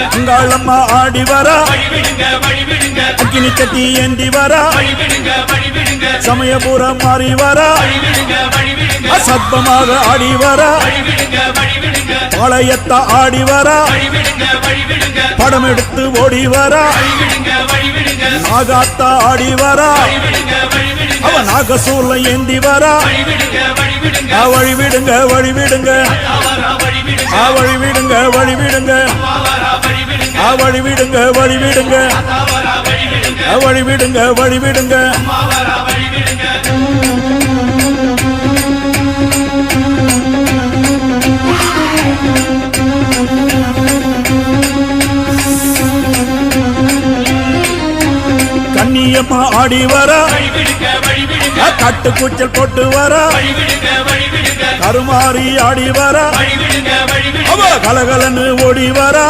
அங்காளம்மா ஆடி வரா அக்கினி கட்டி ஏந்தி வரா சமயபுரம் மாறி வரா அசத்தமாக ஆடி வரா பாளையத்த ஆடி வரா படம் எடுத்து ஓடி வரா நாகாத்தா ஆடி வரா அவ நாகசூர்ல ஏந்தி வரா வழி விடுங்க வழி விடுங்க வழி விடுங்க வழி விடுங்க வழி விடுங்க வழி விடுங்க வழி விடுங்க வழி விடுங்க கண்ணியம்மா ஆடி வரா கட்டு கூச்சல் போட்டு வரா கருமாறி ஆடி வரா அவ கலகலன்னு ஓடி வரா